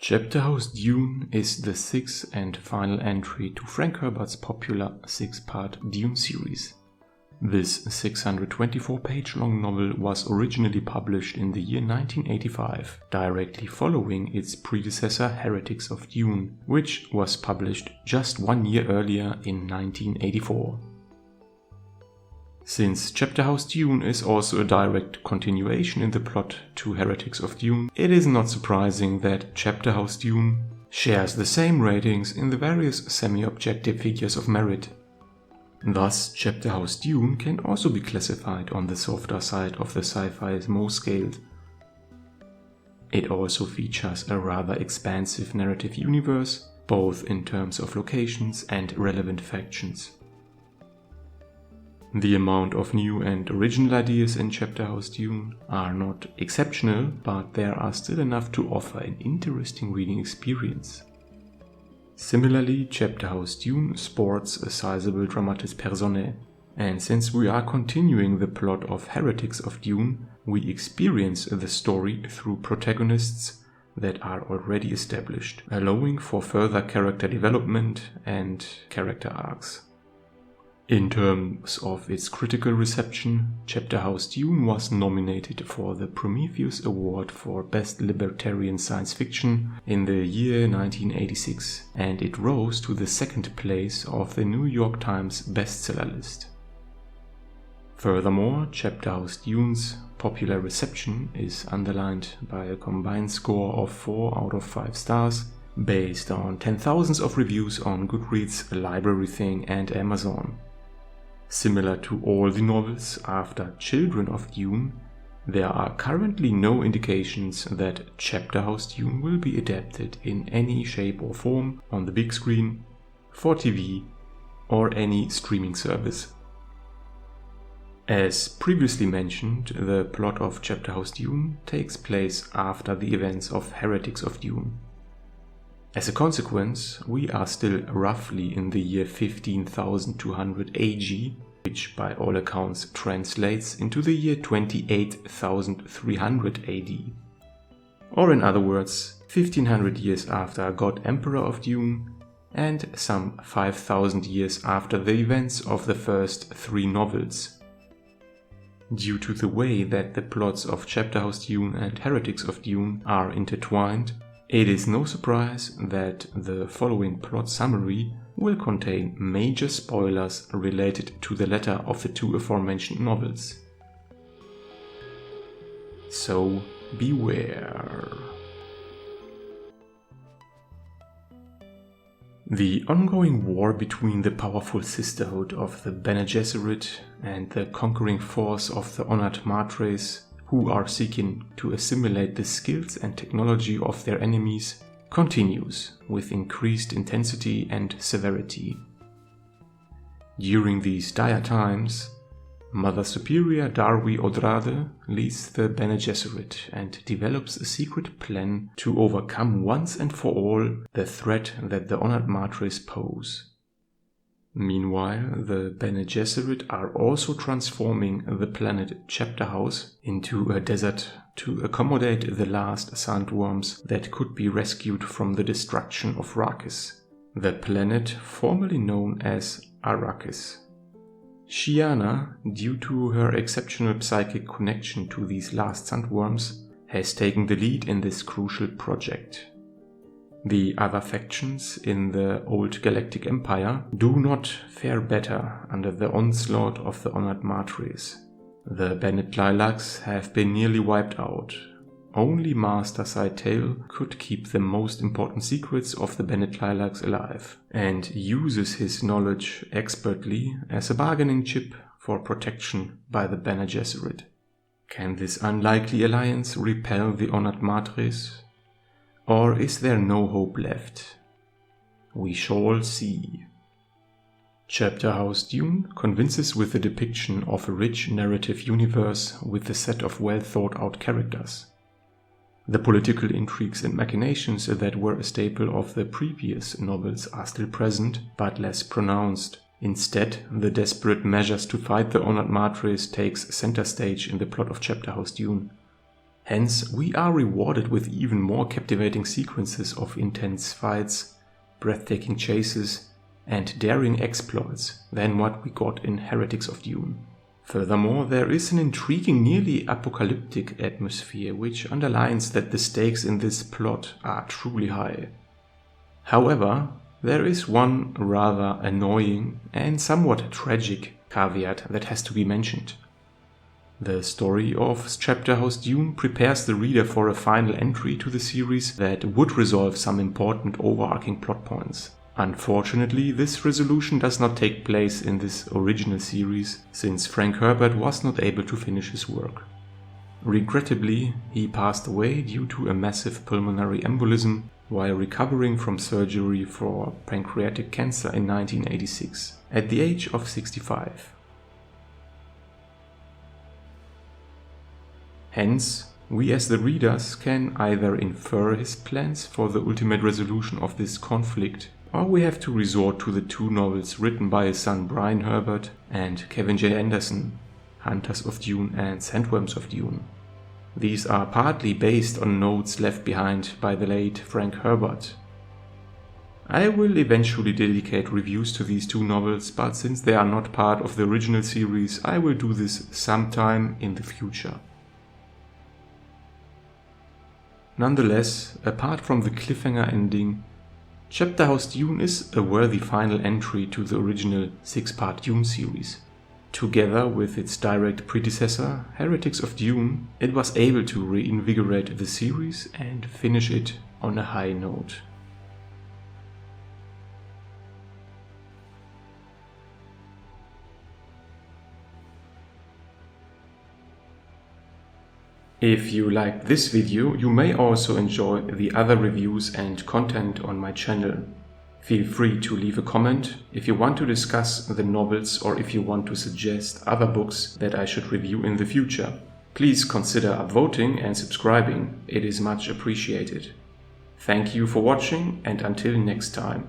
Chapterhouse Dune is the sixth and final entry to Frank Herbert's popular six-part Dune series. This 624-page-long novel was originally published in the year 1985, directly following its predecessor Heretics of Dune, which was published just 1 year earlier in 1984. Since Chapterhouse Dune is also a direct continuation in the plot to Heretics of Dune, it is not surprising that Chapterhouse Dune shares the same ratings in the various semi-objective figures of merit. Thus, Chapterhouse Dune can also be classified on the softer side of the sci-fi Mohs scale. It also features a rather expansive narrative universe, both in terms of locations and relevant factions. The amount of new and original ideas in Chapterhouse Dune are not exceptional, but there are still enough to offer an interesting reading experience. Similarly, Chapterhouse Dune sports a sizable dramatis personae, and since we are continuing the plot of Heretics of Dune, we experience the story through protagonists that are already established, allowing for further character development and character arcs. In terms of its critical reception, Chapterhouse Dune was nominated for the Prometheus Award for Best Libertarian Science Fiction in the year 1986, and it rose to the second place of the New York Times bestseller list. Furthermore, Chapterhouse Dune's popular reception is underlined by a combined score of 4 out of 5 stars, based on 10,000 of reviews on Goodreads, LibraryThing, and Amazon. Similar to all the novels after Children of Dune, there are currently no indications that Chapterhouse Dune will be adapted in any shape or form on the big screen, for TV, or any streaming service. As previously mentioned, the plot of Chapterhouse Dune takes place after the events of Heretics of Dune. As a consequence, we are still roughly in the year 15,200 AG, which by all accounts translates into the year 28,300 AD. Or in other words, 1500 years after God Emperor of Dune, and some 5,000 years after the events of the first 3 novels. Due to the way that the plots of Chapterhouse Dune and Heretics of Dune are intertwined, it is no surprise that the following plot summary will contain major spoilers related to the latter of the 2 aforementioned novels. So beware. The ongoing war between the powerful sisterhood of the Bene Gesserit and the conquering force of the Honored Matres, who are seeking to assimilate the skills and technology of their enemies, continues with increased intensity and severity. During these dire times, Mother Superior Darwi Odrade leads the Bene Gesserit and develops a secret plan to overcome once and for all the threat that the Honored Matres pose. Meanwhile, the Bene Gesserit are also transforming the planet Chapterhouse into a desert to accommodate the last sandworms that could be rescued from the destruction of Arrakis, the planet formerly known as Arrakis. Shiana, due to her exceptional psychic connection to these last sandworms, has taken the lead in this crucial project. The other factions in the old Galactic Empire do not fare better under the onslaught of the Honored Matres. The Bene Lilacs have been nearly wiped out. Only Master Saitail could keep the most important secrets of the Bene Lilacs alive, and uses his knowledge expertly as a bargaining chip for protection by the Bene Gesserit. Can this unlikely alliance repel the Honored Matres? Or is there no hope left? We shall see. Chapterhouse Dune convinces with the depiction of a rich narrative universe with a set of well-thought-out characters. The political intrigues and machinations that were a staple of the previous novels are still present, but less pronounced. Instead, the desperate measures to fight the Honored Matres takes center stage in the plot of Chapterhouse Dune. Hence, we are rewarded with even more captivating sequences of intense fights, breathtaking chases, and daring exploits than what we got in Heretics of Dune. Furthermore, there is an intriguing, nearly apocalyptic atmosphere which underlines that the stakes in this plot are truly high. However, there is one rather annoying and somewhat tragic caveat that has to be mentioned. The story of Chapterhouse Dune prepares the reader for a final entry to the series that would resolve some important overarching plot points. Unfortunately, this resolution does not take place in this original series, since Frank Herbert was not able to finish his work. Regrettably, he passed away due to a massive pulmonary embolism while recovering from surgery for pancreatic cancer in 1986, at the age of 65. Hence, we as the readers can either infer his plans for the ultimate resolution of this conflict, or we have to resort to the two novels written by his son Brian Herbert and Kevin J. Anderson, Hunters of Dune and Sandworms of Dune. These are partly based on notes left behind by the late Frank Herbert. I will eventually dedicate reviews to these two novels, but since they are not part of the original series, I will do this sometime in the future. Nonetheless, apart from the cliffhanger ending, Chapterhouse Dune is a worthy final entry to the original 6-part Dune series. Together with its direct predecessor, Heretics of Dune, it was able to reinvigorate the series and finish it on a high note. If you liked this video, you may also enjoy the other reviews and content on my channel. Feel free to leave a comment if you want to discuss the novels or if you want to suggest other books that I should review in the future. Please consider upvoting and subscribing, it is much appreciated. Thank you for watching and until next time.